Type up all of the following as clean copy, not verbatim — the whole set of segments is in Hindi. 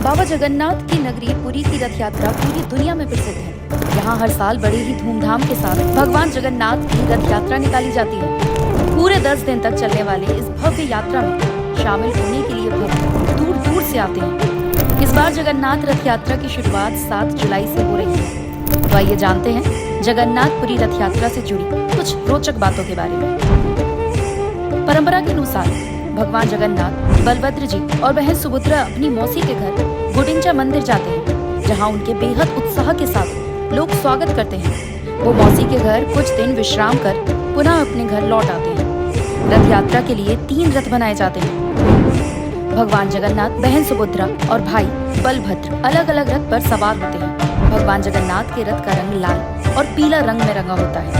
बाबा जगन्नाथ की नगरी पुरी की रथ यात्रा पूरी दुनिया में प्रसिद्ध है। यहाँ हर साल बड़े ही धूमधाम के साथ भगवान जगन्नाथ की रथ यात्रा निकाली जाती है। पूरे 10 दिन तक चलने वाले इस भव्य यात्रा में शामिल होने के लिए भक्त दूर दूर से आते हैं। इस बार जगन्नाथ रथ यात्रा की शुरुआत 7 जुलाई से हो रही है। तो आइए जानते हैं जगन्नाथपुरी रथ यात्रा से जुड़ी कुछ रोचक बातों के बारे में। परंपरा के अनुसार भगवान जगन्नाथ बलभद्र जी और बहन सुभद्रा अपनी मौसी के घर गुडिंचा मंदिर जाते हैं, जहां उनके बेहद उत्साह के साथ लोग स्वागत करते हैं। वो मौसी के घर कुछ दिन विश्राम कर पुनः अपने घर लौट आते हैं। रथ यात्रा के लिए 3 रथ बनाए जाते हैं। भगवान जगन्नाथ, बहन सुभद्रा और भाई बलभद्र अलग अलग रथ पर सवार होते हैं। भगवान जगन्नाथ के रथ का रंग लाल और पीला रंग में रंगा होता है।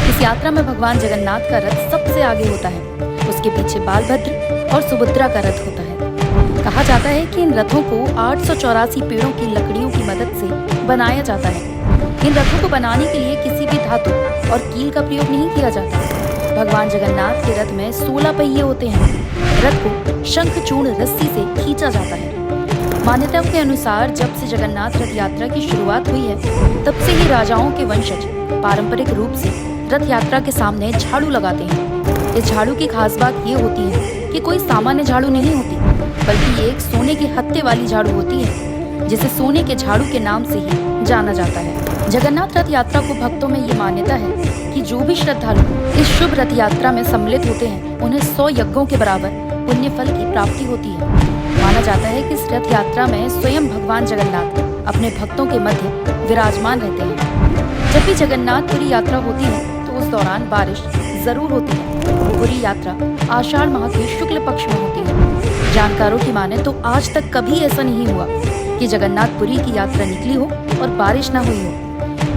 इस यात्रा में भगवान जगन्नाथ का रथ सबसे आगे होता है, उसके पीछे बालभद्र और सुभद्रा का रथ होता है। कहा जाता है कि इन रथों को 884 पेड़ों की लकड़ियों की मदद से बनाया जाता है। इन रथों को बनाने के लिए किसी भी धातु और कील का प्रयोग नहीं किया जाता। भगवान जगन्नाथ के रथ में 16 पहिए होते हैं। रथ को शंखचूर्ण रस्सी से खींचा जाता है। मान्यताओं के अनुसार जब से जगन्नाथ रथ यात्रा की शुरुआत हुई है, तब से ही राजाओं के वंशज पारंपरिक रूप से रथ यात्रा के सामने झाड़ू लगाते हैं। इस झाड़ू की खास बात ये होती है कि कोई सामान्य झाड़ू नहीं होती, बल्कि ये एक सोने के हत्थे वाली झाड़ू होती है, जिसे सोने के झाड़ू के नाम से ही जाना जाता है। जगन्नाथ रथ यात्रा को भक्तों में ये मान्यता है कि जो भी श्रद्धालु इस शुभ रथ यात्रा में सम्मिलित होते हैं, उन्हें 100 यज्ञों के बराबर पुण्य फल की प्राप्ति होती है। माना जाता है कि इस रथ यात्रा में स्वयं भगवान जगन्नाथ अपने भक्तों के मध्य विराजमान रहते हैं। जब भी जगन्नाथपुरी यात्रा होती है तो उस दौरान बारिश जरूर होती है। पूरी यात्रा आषाढ़ माह के शुक्ल पक्ष में होती है। जानकारों की माने तो आज तक कभी ऐसा नहीं हुआ कि जगन्नाथपुरी की यात्रा निकली हो और बारिश न हुई हो।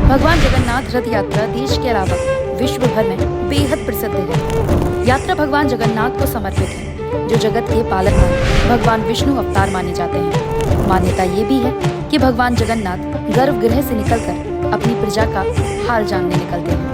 भगवान जगन्नाथ रथ यात्रा देश के अलावा विश्व भर में बेहद प्रसिद्ध है। यात्रा भगवान जगन्नाथ को समर्पित है, जो जगत के पालकहार भगवान विष्णु अवतार माने जाते हैं। मान्यता ये भी है कि भगवान जगन्नाथ गर्भगृह से निकलकर अपनी प्रजा का हाल जानने निकलते हैं।